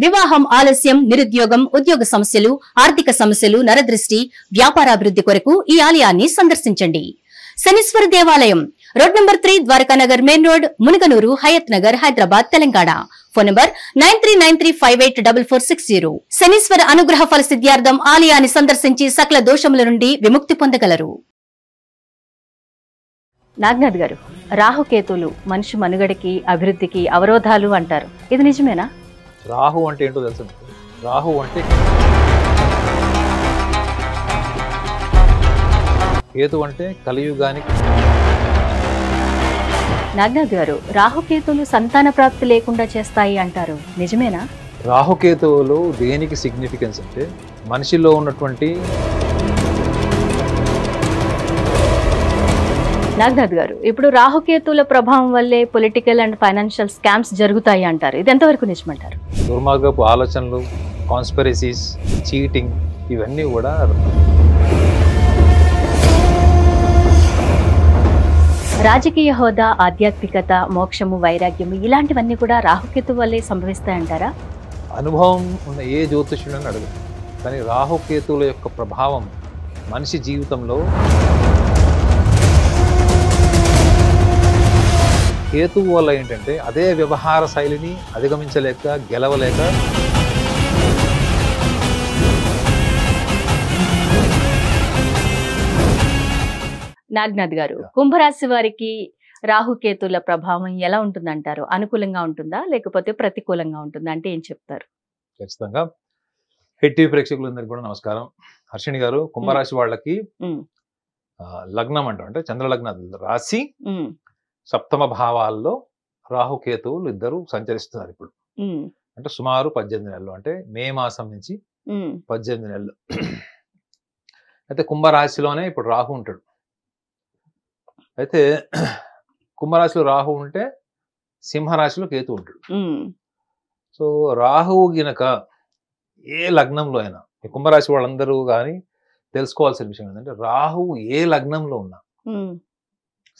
వివాహం ఆలస్యం, నిరుద్యోగం, ఉద్యోగ సమస్యలు, ఆర్థిక సమస్యలు, నరదృష్టి, వ్యాపారాభివృద్ధి కొరకు ఈ ఆలయాన్ని సందర్శించండి. శనీశ్వర దేవాలయం road number 3, Dwarakanagar main road, Munaganur, Hayathnagar, Hyderabad, Telangana. Phone number 9393584460. Shanishwara అనుగ్రహ ఫల సిద్ధ్యార్థం ఆలయాన్ని సందర్శించి సకల దోషముల నుండి విముక్తి పొందగలరు. నాగనాథ్ గారు, రాహుకేతులు మనిషి మనుగడకి, అభివృద్ధికి అవరోధాలు అంటారు. ఇది నిజమేనా? రాహు అంటే ఏంటో తెలుసు. రాహు అంటే కేతు అంటే కలియుగానికి. నాగనాథ్ గారు, రాహుకేతులు సంతాన ప్రాప్తి లేకుండా చేస్తాయి అంటారు. నిజమేనా? రాహుకేతువులు దేనికి సిగ్నిఫికెన్స్ అంటే మనిషిలో ఉన్నటువంటి. నాగనాథ్ గారు, ఇప్పుడు రాహుకేతుల ప్రభావం వల్లే పొలిటికల్ అండ్ ఫైనాన్షియల్ స్కామ్స్ జరుగుతాయి అంటారు. ఇది ఎంతవరకు నిజమంటారు? దుర్మార్గపు ఆలోచనలు, కాన్స్పిరసీస్, చీటింగ్, ఇవన్నీ కూడా రాజకీయ హోదా, ఆధ్యాత్మికత, మోక్షము, వైరాగ్యము ఇలాంటివన్నీ కూడా రాహుకేతు వల్లే సంభవిస్తాయంటారా? అనుభవం ఉన్న ఏ జ్యోతిష్యుడని అడగదు, కానీ రాహుకేతువుల యొక్క ప్రభావం మనిషి జీవితంలో. కేతువు వల్ల ఏంటంటే అదే వ్యవహార శైలిని అధిగమించలేక, గెలవలేక నాగనాథ్ గారు, కుంభరాశి వారికి రాహుకేతుల ప్రభావం ఎలా ఉంటుందంటారు? అనుకూలంగా ఉంటుందా లేకపోతే ప్రతికూలంగా ఉంటుందా? అంటే ఏం చెప్తారు? ఖచ్చితంగా. హెట్టి ప్రేక్షకులందరికీ కూడా నమస్కారం. హర్షిణి గారు, కుంభరాశి వాళ్ళకి లగ్నం అంటాం, అంటే చంద్రలగ్న రాశి సప్తమ భావాల్లో రాహుకేతువులు ఇద్దరు సంచరిస్తున్నారు ఇప్పుడు. అంటే సుమారు 18 నెలలు, అంటే మే మాసం నుంచి 18 నెలలు. అయితే కుంభరాశిలోనే ఇప్పుడు రాహు ఉంటాడు. అయితే కుంభరాశిలో రాహు ఉంటే సింహరాశిలో కేతు ఉంటాడు. సో రాహువు గినక ఏ లగ్నంలో అయినా, కుంభరాశి వాళ్ళందరూ కానీ తెలుసుకోవాల్సిన విషయం ఏంటంటే, రాహువు ఏ లగ్నంలో ఉన్నా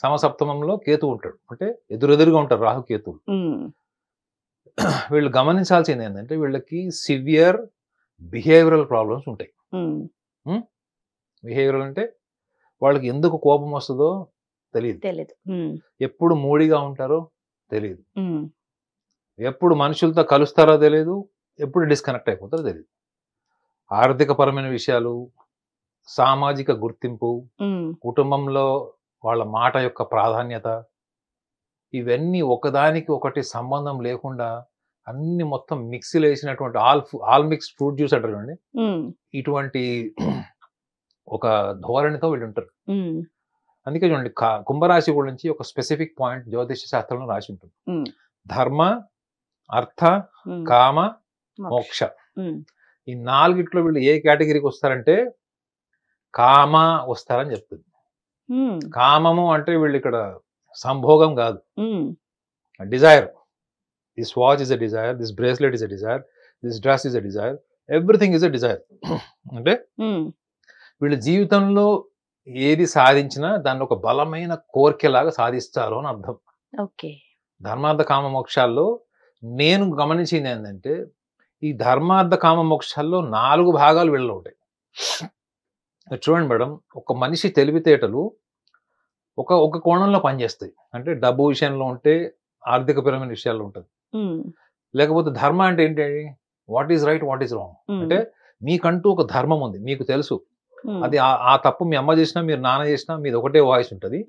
సమసప్తమంలో కేతు ఉంటాడు, అంటే ఎదురెదురుగా ఉంటారు రాహు కేతువులు. వీళ్ళు గమనించాల్సింది ఏంటంటే, వీళ్ళకి సివియర్ బిహేవియరల్ ప్రాబ్లమ్స్ ఉంటాయి. బిహేవియరల్ అంటే వాళ్ళకి ఎందుకు కోపం వస్తుందో తెలియదు, ఎప్పుడు మూడిగా ఉంటారో తెలియదు, ఎప్పుడు మనుషులతో కలుస్తారో తెలియదు, ఎప్పుడు డిస్కనెక్ట్ అయిపోతారో తెలియదు. ఆర్థిక పరమైన విషయాలు, సామాజిక గుర్తింపు, కుటుంబంలో వాళ్ళ మాట యొక్క ప్రాధాన్యత, ఇవన్నీ ఒకదానికి ఒకటి సంబంధం లేకుండా అన్ని మొత్తం మిక్సీలు వేసినటువంటి ఆల్ మిక్స్ ఫ్రూట్ జ్యూస్ అంటారు అండి, ఇటువంటి ఒక ధోరణితో వీళ్ళు ఉంటారు. అందుకే చూడండి, కుంభరాశి గురించి ఒక స్పెసిఫిక్ పాయింట్ జ్యోతిష శాస్త్రంలో రాసి ఉంటుంది. ధర్మ, అర్థ, కామ, మోక్ష, ఈ నాలుగిట్లో వీళ్ళు ఏ కేటగిరీకి వస్తారంటే కామ వస్తారని చెప్తుంది. కామము అంటే వీళ్ళు ఇక్కడ సంభోగం కాదు, desire. This watch is a desire, this bracelet is a desire, this dress is a desire, everything is a desire. అంటే వీళ్ళ జీవితంలో ఏది సాధించినా దాన్ని ఒక బలమైన కోరికలాగా సాధిస్తారు అని అర్థం. ధర్మార్థ కామ మోక్షాల్లో నేను గమనించింది ఏంటంటే, ఈ ధర్మార్థ కామ మోక్షాల్లో 4 భాగాలు వీళ్ళలో ఉంటాయి. చూడండి మేడం, ఒక మనిషి తెలివితేటలు ఒక కోణంలో పనిచేస్తాయి. అంటే డబ్బు విషయంలో ఉంటే, ఆర్థికపరమైన విషయాల్లో ఉంటుంది. లేకపోతే ధర్మ అంటే ఏంటి, what is right, what is wrong. అంటే మీకంటూ ఒక ధర్మం ఉంది, మీకు తెలుసు. అది ఆ తప్పు మీ అమ్మ చేసినా, మీరు నాన్న చేసినా మీది ఒకటే వాయిస్ ఉంటుంది,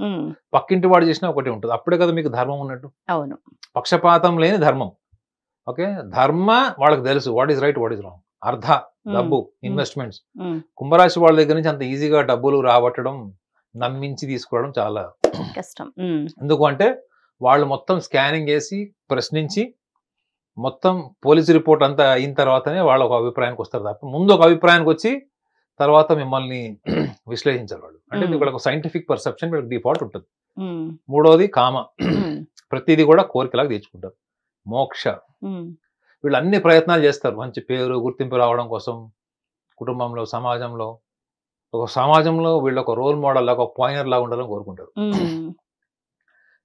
పక్కింటి వాడు చేసినా ఒకటే ఉంటుంది. అప్పుడే కదా మీకు ధర్మం ఉన్నట్టు. అవును, పక్షపాతం లేని ధర్మం. ఓకే, ధర్మ వాళ్ళకి తెలుసు, what is right, what is wrong. అర్థ, డబ్బు, ఇన్వెస్ట్మెంట్స్. కుంభరాశి వాళ్ళ దగ్గర నుంచి అంత ఈజీగా డబ్బులు రాబట్టడం, నమ్మించి తీసుకోవడం చాలా కష్టం. ఎందుకు అంటే వాళ్ళు మొత్తం స్కానింగ్ చేసి, ప్రశ్నించి, మొత్తం పోలీసు రిపోర్ట్ అంతా అయిన తర్వాతనే వాళ్ళ ఒక అభిప్రాయానికి వస్తారు తప్ప, ముందు ఒక అభిప్రాయానికి వచ్చి తర్వాత మిమ్మల్ని విశ్లేషించారు వాళ్ళు. అంటే వీళ్ళకి సైంటిఫిక్ పర్సెప్షన్ వీళ్ళకి డిఫాల్ట్ ఉంటుంది. మూడోది కామ, ప్రతిదీ కూడా కోరికలాగా తెచ్చుకుంటారు. మోక్ష, వీళ్ళు అన్ని ప్రయత్నాలు చేస్తారు మంచి పేరు, గుర్తింపు రావడం కోసం, కుటుంబంలో, సమాజంలో. ఒక సమాజంలో వీళ్ళు ఒక రోల్ మోడల్ లాగా, ఒక పాయినర్ లాగా ఉండాలని కోరుకుంటారు.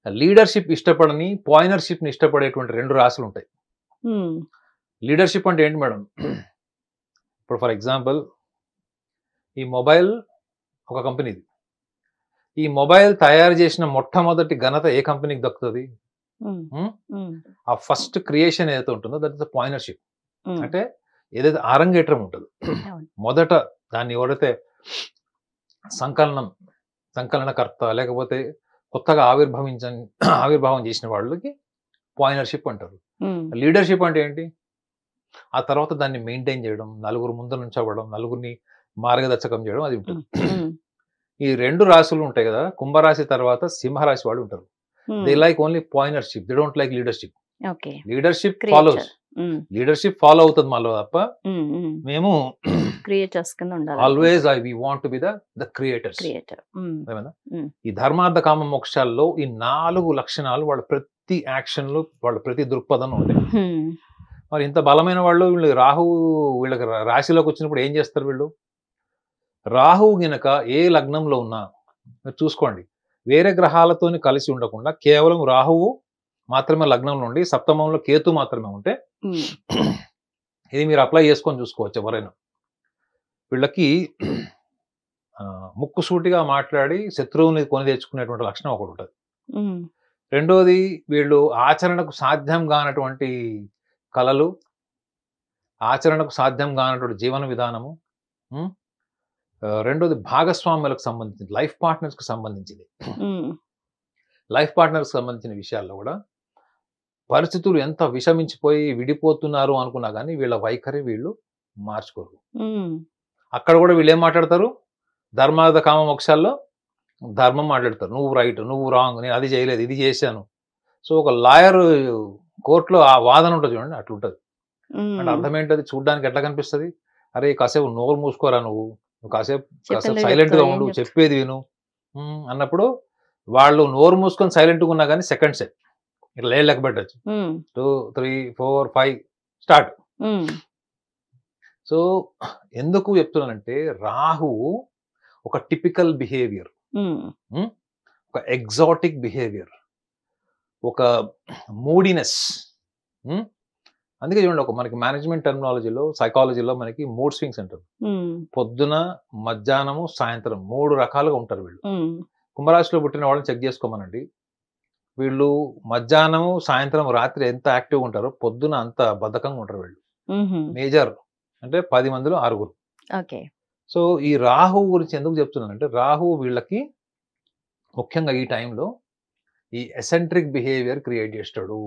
లీడర్షిప్ ఇష్టపడని, పాయినర్షిప్ ని ఇష్టపడేటువంటి 2 రాశులు ఉంటాయి. లీడర్షిప్ అంటే ఏంటి మేడం? ఇప్పుడు ఫర్ ఎగ్జాంపుల్ ఈ మొబైల్ ఒక కంపెనీది. ఈ మొబైల్ తయారు చేసిన మొట్టమొదటి ఘనత ఏ కంపెనీకి దక్కుతుంది? ఆ ఫస్ట్ క్రియేషన్ ఏదైతే ఉంటుందో దట్ ఇస్ ద పాయినర్షిప్. అంటే ఏదైతే ఆరంగేట్రం ఉంటుందో మొదట దాన్ని ఎవరైతే సంకలనకర్త లేకపోతే కొత్తగా ఆవిర్భావం చేసిన వాళ్ళకి పాయినర్షిప్ అంటారు. లీడర్షిప్ అంటే ఏంటి? ఆ తర్వాత దాన్ని మెయింటైన్ చేయడం, నలుగురు ముందు నుంచోవడం, నలుగురిని మార్గదర్శకం చేయడం, అది ఉంటుంది. ఈ 2 రాశులు ఉంటాయి కదా, కుంభరాశి తర్వాత సింహరాశి వాళ్ళు ఉంటారు. They like only partnership, they don't like leadership. Leadership follows, leadership follow అవుతుంది మాలో తప్ప మేము క్రియేటర్స్ కింద ఉండాలి. Always we want to be the creators. ఈ ధర్మార్థ కామ మోక్షాల్లో ఈ 4 లక్షణాలు వాళ్ళ ప్రతి యాక్షన్ లో, వాళ్ళ ప్రతి దృక్పథం ఉంటాయి. మరి ఇంత బలమైన వాళ్ళు వీళ్ళు రాహువు వీళ్ళకి రాశిలోకి వచ్చినప్పుడు ఏం చేస్తారు? వీళ్ళు రాహువు గినక ఏ లగ్నంలో ఉన్నా మీరు చూసుకోండి, వేరే గ్రహాలతోని కలిసి ఉండకుండా కేవలం రాహువు మాత్రమే లగ్నంలో ఉండి సప్తమంలో కేతు మాత్రమే ఉంటే ఇది మీరు అప్లై చేసుకొని చూసుకోవచ్చు ఎవరైనా. వీళ్ళకి ముక్కుసూటిగా మాట్లాడి శత్రువుని కొని తెచ్చుకునేటువంటి లక్షణం ఒకటి ఉంటుంది. రెండోది, వీళ్ళు ఆచరణకు సాధ్యం కానటువంటి కళలు, ఆచరణకు సాధ్యం కానటువంటి జీవన విధానము. రెండోది, భాగస్వాములకు సంబంధించింది, లైఫ్ పార్ట్నర్స్కి సంబంధించింది. లైఫ్ పార్ట్నర్స్కి సంబంధించిన విషయాల్లో కూడా పరిస్థితులు ఎంత విషమించిపోయి విడిపోతున్నారు అనుకున్నా కానీ వీళ్ళ వైఖరి వీళ్ళు మార్చుకోరు. అక్కడ కూడా వీళ్ళు ఏం మాట్లాడతారు? ధర్మార్థ కామ మోక్షాల్లో ధర్మం మాట్లాడతారు. నువ్వు రైట్, నువ్వు రాంగ్, నేను అది చేయలేదు, ఇది చేశాను. సో ఒక లాయర్ కోర్టులో ఆ వాదన ఉంటుంది చూడండి, అట్లుంటది. అంటే అర్థం ఏంటది? చూడ్డానికి ఎట్లా కనిపిస్తుంది? అరే కాసేపు నోరు మూసుకోరా, నువ్వు కాసేపు సైలెంట్ గా ఉండు, చెప్పేది విను అన్నప్పుడు వాళ్ళు నోరు మూసుకొని సైలెంట్ గా ఉన్నా కానీ సెకండ్ సెట్ ఇట్లా లెక్క పెట్టచ్చు. 2, 3, 4, 5 స్టార్ట్. సో ఎందుకు చెప్తున్నానంటే రాహువు ఒక టిపికల్ బిహేవియర్, ఒక ఎగ్జాటిక్ బిహేవియర్, ఒక మూడీనెస్. అందుకే చూడండి, ఒక మనకి మేనేజ్మెంట్ టెర్మినాలజీలో, సైకాలజీలో మనకి మూడ్ స్వింగ్స్ అంటారు. పొద్దున, మధ్యాహ్నము, సాయంత్రం 3 రకాలుగా ఉంటారు వీళ్ళు. కుంభరాశిలో పుట్టిన వాళ్ళని చెక్ చేసుకోమనండి. వీళ్ళు మధ్యాహ్నము, సాయంత్రం, రాత్రి ఎంత యాక్టివ్గా ఉంటారో పొద్దున అంత బద్ధకంగా ఉంటారు వీళ్ళు. మేజర్ అంటే 10 మందిలో 6. సో ఈ రాహువు గురించి ఎందుకు చెప్తున్నానంటే, రాహువు వీళ్ళకి ముఖ్యంగా ఈ టైంలో ఈ ఎసెంట్రిక్ బిహేవియర్ క్రియేట్ చేస్తాడు.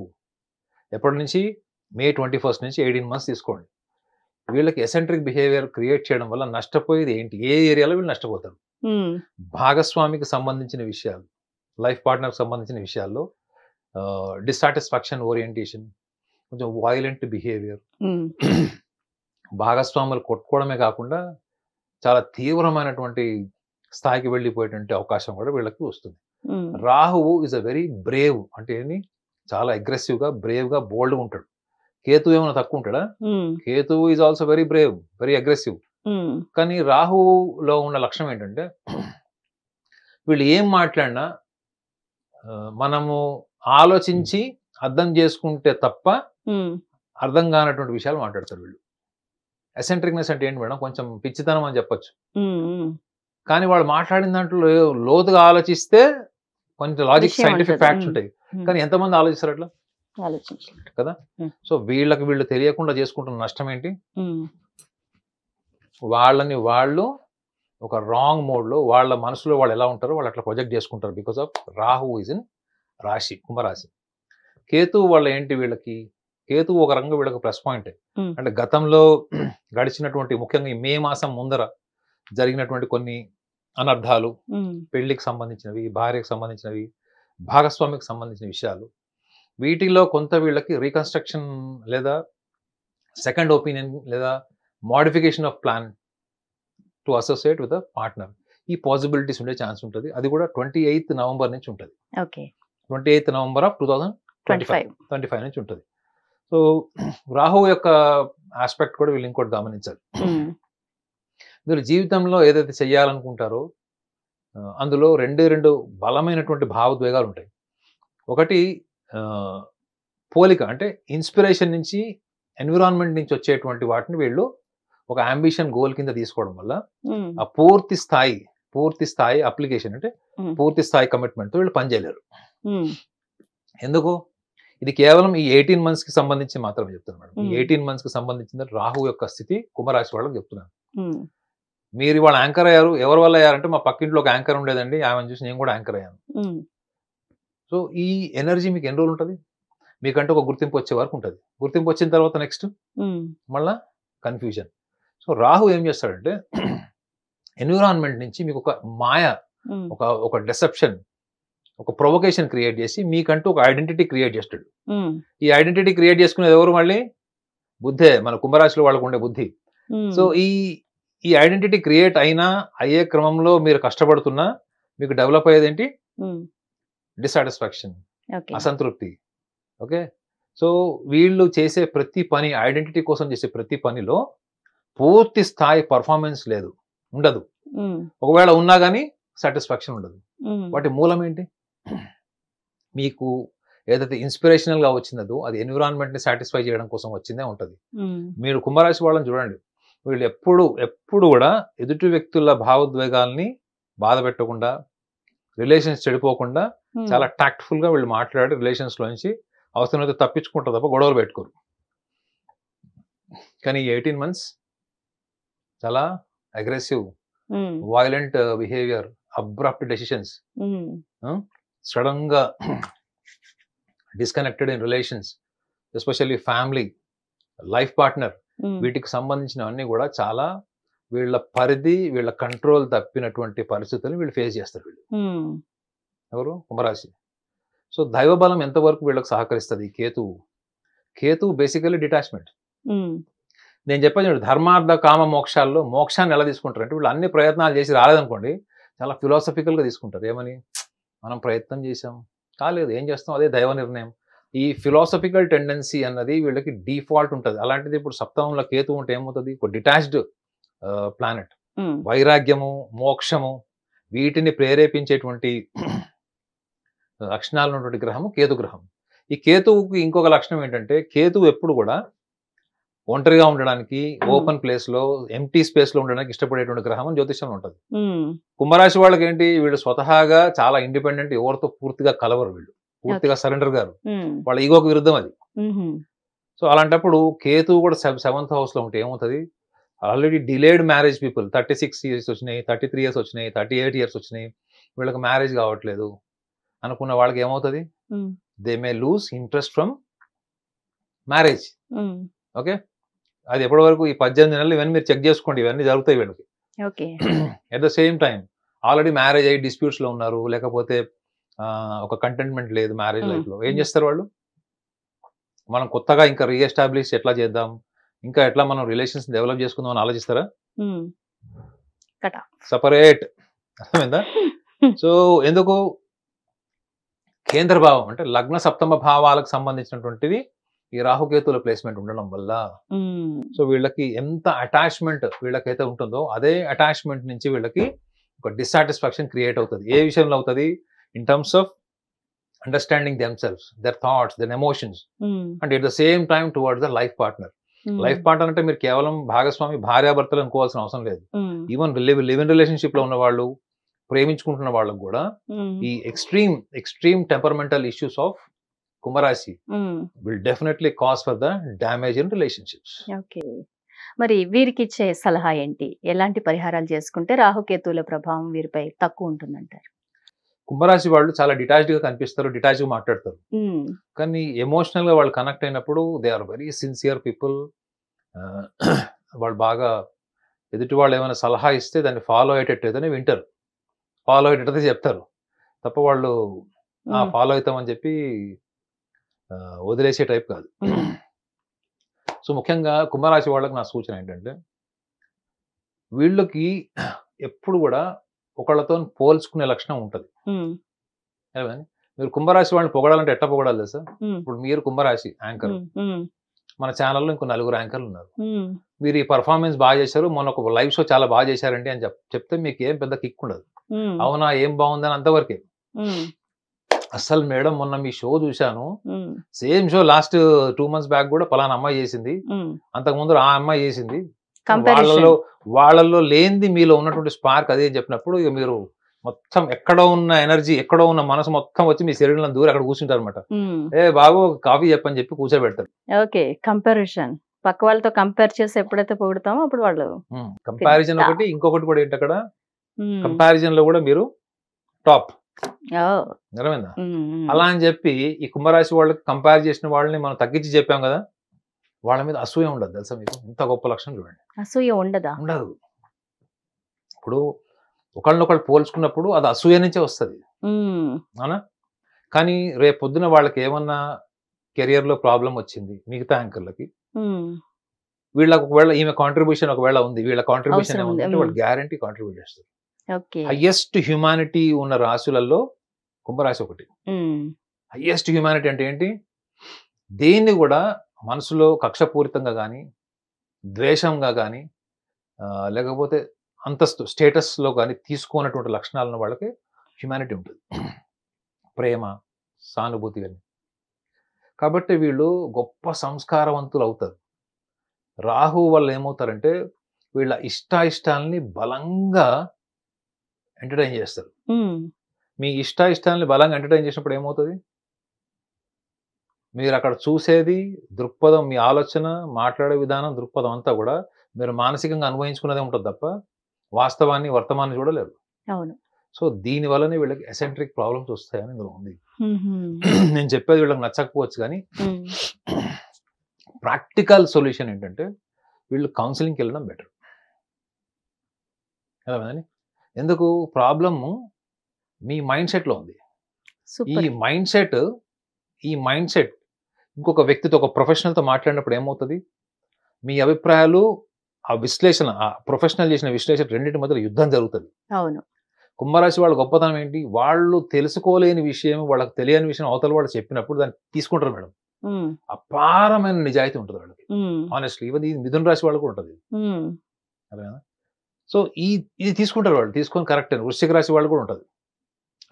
ఎప్పటి నుంచి? May 21 నుంచి 18 months తీసుకోండి. వీళ్ళకి ఎసెంట్రిక్ బిహేవియర్ క్రియేట్ చేయడం వల్ల నష్టపోయేది ఏంటి? ఏ ఏరియాలో వీళ్ళు నష్టపోతారు? భాగస్వామికి సంబంధించిన విషయాలు, లైఫ్ పార్ట్నర్కి సంబంధించిన విషయాల్లో డిస్సాటిస్ఫాక్షన్, ఓరియంటేషన్, కొంచెం వైలెంట్ బిహేవియర్, భాగస్వాములు కొట్టుకోవడమే కాకుండా చాలా తీవ్రమైనటువంటి స్థాయికి వెళ్ళిపోయేటువంటి అవకాశం కూడా వీళ్ళకి వస్తుంది. రాహువు ఈజ్ అ వెరీ బ్రేవ్, అంటే ఏంటి? చాలా అగ్రెసివ్ గా, బ్రేవ్ గా, బోల్డ్గా ఉంటాడు. కేతు ఏమైనా తక్కువ ఉంటాడా? Ketu is also very Brave, very aggressive. కానీ రాహులో ఉన్న లక్షణం ఏంటంటే వీళ్ళు ఏం మాట్లాడినా మనము ఆలోచించి అర్థం చేసుకుంటే తప్ప అర్థం కానటువంటి విషయాలు మాట్లాడతారు వీళ్ళు. ఎసెంట్రిక్నెస్ అంటే ఏంటి మేడం? కొంచెం పిచ్చితనం అని చెప్పొచ్చు. కానీ వాళ్ళు మాట్లాడిన దాంట్లో లోతుగా ఆలోచిస్తే కొంచెం లాజిక్, సైంటిఫిక్ ఫ్యాక్ట్స్ ఉంటాయి. కానీ ఎంతమంది ఆలోచిస్తారు అట్లా? కదా. సో వీళ్ళు తెలియకుండా చేసుకుంటున్న నష్టం ఏంటి? వాళ్ళని వాళ్ళు ఒక రాంగ్ మోడ్ లో, వాళ్ళ మనసులో వాళ్ళు ఎలా ఉంటారో వాళ్ళు అట్లా ప్రొజెక్ట్ చేసుకుంటారు. Because of Rahu is in రాశి, కుంభరాశి. కేతు వాళ్ళ ఏంటి? వీళ్ళకి కేతు ఒక రంగు వీళ్ళకి ప్లస్ పాయింట్. అంటే గతంలో గడిచినటువంటి, ముఖ్యంగా ఈ మే మాసం ముందర జరిగినటువంటి కొన్ని అనర్థాలు, పెళ్లికి సంబంధించినవి, భార్యకు సంబంధించినవి, భాగస్వామికి సంబంధించిన విషయాలు, వీటిలో కొంత వీళ్ళకి రీకన్స్ట్రక్షన్ లేదా సెకండ్ ఒపీనియన్ లేదా modification of plan to associate with a partner, ఈ పాసిబిలిటీస్ ఉండే ఛాన్స్ ఉంటుంది. అది కూడా 28th నవంబర్ నుంచి ఉంటుంది. 28th నవంబర్ ఆఫ్ 2025 నుంచి ఉంటుంది. సో రాహువు యొక్క ఆస్పెక్ట్ కూడా వీళ్ళు ఇంకోటి గమనించాలి. మీరు జీవితంలో ఏదైతే చెయ్యాలనుకుంటారో అందులో రెండు బలమైనటువంటి భావోద్వేగాలు ఉంటాయి. ఒకటి పోలిక, అంటే ఇన్స్పిరేషన్ నుంచి ఎన్విరాన్మెంట్ నుంచి వచ్చేటువంటి వాటిని వీళ్ళు ఒక అంబిషన్ గోల్ కింద తీసుకోవడం వల్ల ఆ పూర్తి స్థాయి అప్లికేషన్ అంటే పూర్తి స్థాయి కమిట్మెంట్ తో వీళ్ళు పనిచేయలేరు. ఎందుకు? ఇది కేవలం ఈ 18 months కి సంబంధించి మాత్రమే చెప్తున్నాను మేడం. ఈ 18 months కి సంబంధించిన రాహు యొక్క స్థితి కుంభరాశి వాళ్ళకి చెప్తున్నాను. మీరు ఇవాళ యాంకర్ అయ్యారు, ఎవరి వల్ల అయ్యారంటే మా పక్కింట్లో ఒక యాంకర్ ఉండేదండి, ఆమెను చూసి నేను కూడా యాంకర్ అయ్యాను. సో ఈ ఎనర్జీ మీకు ఎన్ని రోజులు ఉంటుంది? మీకంటే ఒక గుర్తింపు వచ్చే వరకు ఉంటుంది. గుర్తింపు వచ్చిన తర్వాత నెక్స్ట్ మళ్ళా కన్ఫ్యూజన్. సో రాహు ఏం చేస్తాడంటే ఎన్విరాన్మెంట్ నుంచి మీకు ఒక మాయ, ఒక డెసెప్షన్, ఒక ప్రొవొకేషన్ క్రియేట్ చేసి మీకంటూ ఒక ఐడెంటిటీ క్రియేట్ చేస్తాడు. ఈ ఐడెంటిటీ క్రియేట్ చేసుకునేది ఎవరు? మళ్ళీ బుద్ధే, మన కుంభరాశిలో వాళ్ళకు ఉండే బుద్ధి. సో ఈ ఐడెంటిటీ క్రియేట్ అయ్యే క్రమంలో మీరు కష్టపడుతున్నా మీకు డెవలప్ అయ్యేది ఏంటి? డిసాటిస్ఫాక్షన్, అసంతృప్తి. ఓకే, సో వీళ్ళు చేసే ప్రతి పని, ఐడెంటిటీ కోసం చేసే ప్రతి పనిలో పూర్తి స్థాయి పర్ఫార్మెన్స్ ఉండదు. ఒకవేళ ఉన్నా కానీ సాటిస్ఫాక్షన్ ఉండదు. వాటి మూలం ఏంటి? మీకు ఏదైతే ఇన్స్పిరేషనల్ గా వచ్చిందో అది ఎన్విరాన్మెంట్ ని సాటిస్ఫై చేయడం కోసం వచ్చిందే ఉంటది. మీరు కుంభరాశి వాళ్ళని చూడండి, వీళ్ళు ఎప్పుడు కూడా ఎదుటి వ్యక్తుల భావోద్వేగాల్ని బాధ పెట్టకుండా, రిలేషన్స్ చెడిపోకుండా చాలా టాక్ట్ఫుల్ గా వీళ్ళు మాట్లాడి రిలేషన్స్ లోంచి అవసరమైతే తప్పించుకుంటారు తప్ప గొడవలు పెట్టుకోరు. కానీ 18 months చాలా aggressive, violent behaviour, abrupt decisions, sudden గా disconnected in relations, especially family, life partner, వీటికి సంబంధించినవన్నీ కూడా చాలా వీళ్ళ పరిధి, వీళ్ళ కంట్రోల్ తప్పినటువంటి పరిస్థితులు వీళ్ళు ఫేస్ చేస్తారు. వీళ్ళు ఎవరు? కుంభరాశి. సో దైవబలం ఎంతవరకు వీళ్ళకి సహకరిస్తుంది? Ketu basically detachment. నేను చెప్పాను, ధర్మార్థ కామ మోక్షాల్లో మోక్షాన్ని ఎలా తీసుకుంటారు అంటే వీళ్ళు అన్ని ప్రయత్నాలు చేసి రాలేదనుకోండి, చాలా ఫిలాసఫికల్ గా తీసుకుంటారు. ఏమని? మనం ప్రయత్నం చేసాం, కాలేదు, ఏం చేస్తాం, అదే దైవ నిర్ణయం. ఈ ఫిలాసఫికల్ టెండెన్సీ అన్నది వీళ్ళకి డిఫాల్ట్ ఉంటుంది. అలాంటిది ఇప్పుడు సప్తమంలో కేతు ఉంటే ఏమవుతుంది? ఒక డిటాచ్డ్ ప్లానెట్. వైరాగ్యము, మోక్షము వీటిని ప్రేరేపించేటువంటి లక్షణాలు ఉన్నటువంటి గ్రహము కేతు గ్రహం. ఈ కేతువుకి ఇంకొక లక్షణం ఏంటంటే, కేతువు ఎప్పుడు కూడా ఒంటరిగా ఉండడానికి, ఓపెన్ ప్లేస్ లో, ఎంటీ స్పేస్ లో ఉండడానికి ఇష్టపడేటువంటి గ్రహం అని జ్యోతిష్యంలో ఉంటుంది. కుంభరాశి వాళ్ళకి ఏంటి? వీళ్ళు స్వతహాగా చాలా ఇండిపెండెంట్, ఎవరితో పూర్తిగా కలవరు, వీళ్ళు పూర్తిగా సరెండర్ గారు, వాళ్ళ ఈగోకు విరుద్ధం అది. సో అలాంటప్పుడు కేతువు కూడా 7th house లో ఉంటే ఏమవుతుంది? Already delayed marriage people, 36 years వచ్చినాయి, 33 years వచ్చినాయి, 38 years వచ్చినాయి, వీళ్ళకి మ్యారేజ్ కావట్లేదు అనుకున్న వాళ్ళకి ఏమవుతుంది? They may lose interest from marriage. Okay, అది ఎప్పటి వరకు? ఈ 18 నెలలు ఇవన్నీ మీరు చెక్ చేసుకోండి, ఇవన్నీ జరుగుతాయి వీళ్ళకి. At the same time already marriage అయ్యి డిస్ప్యూట్స్ లో ఉన్నారు, లేకపోతే ఒక కంటెంట్మెంట్ లేదు మ్యారేజ్ లైఫ్ లో, ఏం చేస్తారు వాళ్ళు? మనం కొత్తగా ఇంకా రీఎస్టాబ్లిష్ ఎట్లా చేద్దాం, ఇంకా ఎట్లా మనం రిలేషన్స్ డెవలప్ చేసుకుందాం అని ఆలోచిస్తారా? సపరేట్. అర్థమైందా? సో ఎందుకు? కేంద్ర భావం అంటే లగ్న సప్తమ భావాలకు సంబంధించినటువంటిది ఈ రాహుకేతుల ప్లేస్మెంట్ ఉండడం వల్ల. సో వీళ్ళకి ఎంత అటాచ్మెంట్ వీళ్ళకైతే ఉంటుందో అదే అటాచ్మెంట్ నుంచి వీళ్ళకి ఒక డిస్సాటిస్ఫాక్షన్ క్రియేట్ అవుతుంది. ఏ విషయంలో అవుతుంది? In terms of understanding themselves, their thoughts, their emotions, and at the same time towards the life partner. Life partner అంటే మీరు కేవలం భాగస్వామి, భార్యాభర్తలు అనుకోవాల్సిన అవసరం లేదు. ఈవెన్ లివ్ ఇన్ రిలేషన్షిప్ లో ఉన్న వాళ్ళు, ప్రేమించుకుంటున్న వాళ్ళకు కూడా ఈ ఎక్స్ట్రీమ్ టెంపరమెంటల్ ఇష్యూస్ ఆఫ్ కుంభరాశి will definitely cause for the damage in relationships. Okay, మరి వీరికి ఇచ్చే సలహా ఏంటి? ఎలాంటి పరిహారాలు చేసుకుంటే రాహుకేతువుల ప్రభావం వీరిపై తక్కువ ఉంటుందంటారు? కుంభరాశి వాళ్ళు చాలా డిటాచ్డ్ గా కనిపిస్తారు, డిటాచ్ గా మాట్లాడతారు, కానీ ఎమోషనల్ గా వాళ్ళు కనెక్ట్ అయినప్పుడు they are very sincere people. వాళ్ళు బాగా ఎదుటి వాళ్ళు ఏమైనా సలహా ఇస్తే దాన్ని ఫాలో అయ్యేటట్టయితేనే వింటారు, ఫాలో అయ్యేటట్టయితే చెప్తారు తప్ప వాళ్ళు ఫాలో అవుతామని చెప్పి వదిలేసే టైప్ కాదు. సో ముఖ్యంగా కుంభరాశి వాళ్ళకి నా సూచన ఏంటంటే, వీళ్ళకి ఎప్పుడు కూడా ఒకళ్ళతో పోల్చుకునే లక్షణం ఉంటుంది. మీరు కుంభరాశి వాళ్ళని పొగడాలంటే ఎట్లా పొగడాలి తెలుసా? ఇప్పుడు మీరు కుంభరాశి యాంకర్, మన ఛానల్లో ఇంకో 4 యాంకర్లు ఉన్నారు, మీరు ఈ పర్ఫార్మెన్స్ బాగా చేశారు, మొన్న ఒక లైవ్ షో చాలా బాగా చేశారండి అని చెప్తే మీకు ఏం పెద్ద కిక్ ఉండదు. అవునా, ఏం బాగుందని అంతవరకే. అసలు మేడం మొన్న మీ షో చూశాను, same show last 2 months back కూడా పలానా అమ్మాయి చేసింది, అంతకు ముందు ఆ అమ్మాయి చేసింది, వాళ్ళలో లేనిది మీలో ఉన్నటువంటి స్పార్క్ అదే చెప్పినప్పుడు ఇక మీరు మొత్తం ఎక్కడో ఉన్న ఎనర్జీ, ఎక్కడో ఉన్న మనసు మొత్తం వచ్చి మీ శరీరంలో దూరం అక్కడ కూర్చుంటారు అనమాట. బాబు కాఫీ చెప్పని చెప్పి కూర్చోబెడతారు. ఓకే, కంపారిజన్, పక్క వాళ్ళతో కంపేర్ చేసి ఎప్పుడైతే పొగుడుతామో అప్పుడు వాళ్ళు కంపారిజన్ ఒకటి, ఇంకొకటి కూడా ఏంటి అక్కడ కంపారిజన్ లో కూడా మీరు టాప్. నిజమేనా? అలా అని చెప్పి ఈ కుంభరాశి వాళ్ళకి కంపేర్ చేసిన వాళ్ళని మనం తగ్గించి చెప్పాం కదా, వాళ్ళ మీద అసూయ ఉండదు తెలుసా మీకు? ఇంత గొప్ప లక్షణం చూడండి. అసూయ ఉండదా? ఉండదు. ఇప్పుడు ఒకళ్ళనొకళ్ళు పోల్చుకున్నప్పుడు అది అసూయ నుంచే వస్తుంది, అవునా? కానీ రేపు పొద్దున వాళ్ళకి ఏమన్నా కెరియర్ లో ప్రాబ్లం వచ్చింది, మిగతా యాంకర్లకి వీళ్ళకి ఒకవేళ ఈమె కాంట్రిబ్యూషన్ ఒకవేళ ఉంది, వీళ్ళ కాంట్రిబ్యూషన్ ఏముందంటే వాళ్ళు గ్యారంటీ కాంట్రిబ్యూట్ చేస్తారు. హైయెస్ట్ హ్యూమానిటీ ఉన్న రాశులలో కుంభరాశి ఒకటి. హైయెస్ట్ హ్యూమానిటీ అంటే ఏంటి? దేన్ని కూడా మనసులో కక్షపూరితంగా కానీ, ద్వేషంగా కానీ, లేకపోతే అంతస్తు స్టేటస్లో కానీ తీసుకున్నటువంటి లక్షణాలు ఉన్న వాళ్ళకి హ్యుమానిటీ ఉంటుంది, ప్రేమ, సానుభూతి కానీ. కాబట్టి వీళ్ళు గొప్ప సంస్కారవంతులు అవుతారు. రాహు వల్ల ఏమవుతారంటే వీళ్ళ ఇష్టాయిష్టాలని బలంగా ఎంటర్టైన్ చేస్తారు. మీ ఇష్టాయిష్టాలని బలంగా ఎంటర్టైన్ చేసినప్పుడు ఏమవుతుంది? మీరు అక్కడ చూసేది దృక్పథం, మీ ఆలోచన, మాట్లాడే విధానం, దృక్పథం అంతా కూడా మీరు మానసికంగా అనుభవించుకున్నదే ఉంటుంది తప్ప వాస్తవాన్ని, వర్తమాన్ని చూడలేరు. సో దీని వల్లనే వీళ్ళకి ఎసెంట్రిక్ ప్రాబ్లమ్స్ వస్తాయని ఇందులో ఉంది. నేను చెప్పేది వీళ్ళకి నచ్చకపోవచ్చు, కానీ ప్రాక్టికల్ సొల్యూషన్ ఏంటంటే వీళ్ళు కౌన్సిలింగ్కి వెళ్ళడం బెటర్. కదా? ఎందుకు? ప్రాబ్లము మీ మైండ్ సెట్లో ఉంది. ఈ మైండ్ సెట్ ఇంకొక వ్యక్తితో, ఒక ప్రొఫెషనల్తో మాట్లాడినప్పుడు ఏమవుతుంది? మీ అభిప్రాయాలు, ఆ విశ్లేషణ, ఆ ప్రొఫెషనల్ చేసిన విశ్లేషణ రెండింటి మధ్య యుద్ధం జరుగుతుంది. అవును. కుంభరాశి వాళ్ళ గొప్పతనం ఏంటి? వాళ్ళు తెలుసుకోలేని విషయం, వాళ్ళకి తెలియని విషయం అవతల వాళ్ళు చెప్పినప్పుడు దాన్ని తీసుకుంటారు మేడం. అపారమైన నిజాయితీ ఉంటుంది వాళ్ళకి, ఆనెస్ట్లీ. ఇది మిథున రాశి వాళ్ళు కూడా ఉంటుంది. అదేనా? సో ఇది తీసుకుంటారు వాళ్ళు, తీసుకొని కరెక్ట్ అని. వృశ్చిక రాశి వాళ్ళు కూడా ఉంటుంది.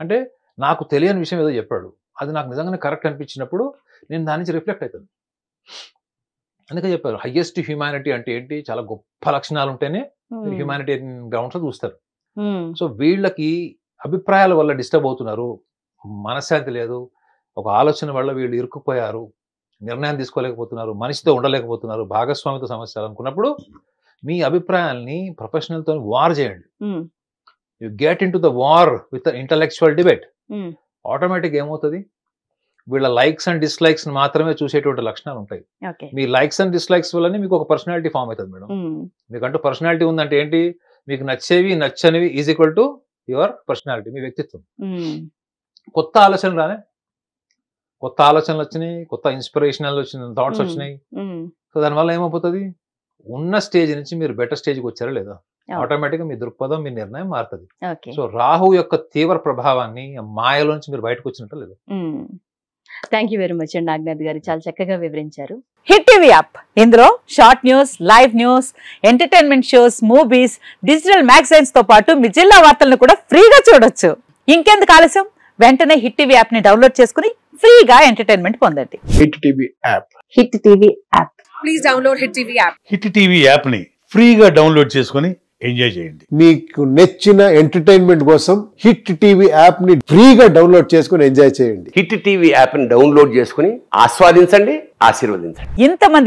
అంటే నాకు తెలియని విషయం ఏదో చెప్పాడు, అది నాకు నిజంగానే కరెక్ట్ అనిపించినప్పుడు నేను దాని నుంచి రిఫ్లెక్ట్ అవుతాను. అందుకే చెప్పారు హైయెస్ట్ హ్యూమానిటీ అంటే ఏంటి? చాలా గొప్ప లక్షణాలు ఉంటేనే హ్యూమానిటీ గ్రౌండ్స్ చూస్తారు. సో వీళ్ళకి అభిప్రాయాల వల్ల డిస్టర్బ్ అవుతున్నారు, మనశ్శాంతి లేదు, ఒక ఆలోచన వల్ల వీళ్ళు ఇరుక్కుపోయారు, నిర్ణయం తీసుకోలేకపోతున్నారు, మనిషితో ఉండలేకపోతున్నారు, భాగస్వామితో సమస్యలు అనుకున్నప్పుడు మీ అభిప్రాయాల్ని ప్రొఫెషనల్తో వార్ చేయండి. You get in to the war with intellectual debate. Automatic ఏమవుతుంది? వీళ్ళ లైక్స్ అండ్ డిస్లైక్స్ మాత్రమే చూసేటువంటి లక్షణాలు ఉంటాయి. మీ లైక్స్ అండ్ డిస్లైక్స్ వల్లనే మీకు ఒక పర్సనాలిటీ ఫామ్ అవుతుంది మేడం. మీకంటూ పర్సనాలిటీ ఉందంటే ఏంటి? మీకు నచ్చేవి, నచ్చనివి is equal to your personality, మీ వ్యక్తిత్వం. కొత్త ఆలోచనలు రానే, కొత్త ఆలోచనలు వచ్చినాయి, కొత్త ఇన్స్పిరేషనల్ వచ్చిన థాట్స్ వచ్చినాయి. సో దానివల్ల ఏమైపోతుంది? ఉన్న స్టేజ్ నుంచి మీరు బెటర్ స్టేజ్కి వచ్చారా లేదా, ఆటోమేటిక్గా మీ దృక్పథం, మీ నిర్ణయం మారుతుంది. సో రాహు యొక్క తీవ్ర ప్రభావాన్ని, మాయలోంచి మీరు బయటకు వచ్చినట్టు లేదా. థ్యాంక్ యూ వెరీ మచ్ అండి నాగనాథ్ గారు, చాలా చక్కగా వివరించారు. హిట్ టీవీ యాప్, ఇందులో short news, live news, entertainment shows, movies, digital magazines తో పాటు మీ జిల్లా వార్తలను కూడా ఫ్రీగా చూడొచ్చు. ఇంకెందుకు ఆలస్యం? వెంటనే హిట్ టీవీ యాప్ ని డౌన్లోడ్ చేసుకుని ఫ్రీగా ఎంటర్టైన్మెంట్ పొందండి. Hit TV app. Hit TV app. Please download hit TV app. Hit TV app ని ఫ్రీగా డౌన్లోడ్ చేసుకుని ఎంజాయ్ చేయండి. మీకు నచ్చిన ఎంటర్టైన్మెంట్ కోసం హిట్ టీవీ యాప్ ని ఫ్రీగా డౌన్లోడ్ చేసుకుని ఎంజాయ్ చేయండి. హిట్ టీవీ యాప్ ని డౌన్లోడ్ చేసుకుని ఆస్వాదించండి, ఆశీర్వదించండి. ఇంతమంది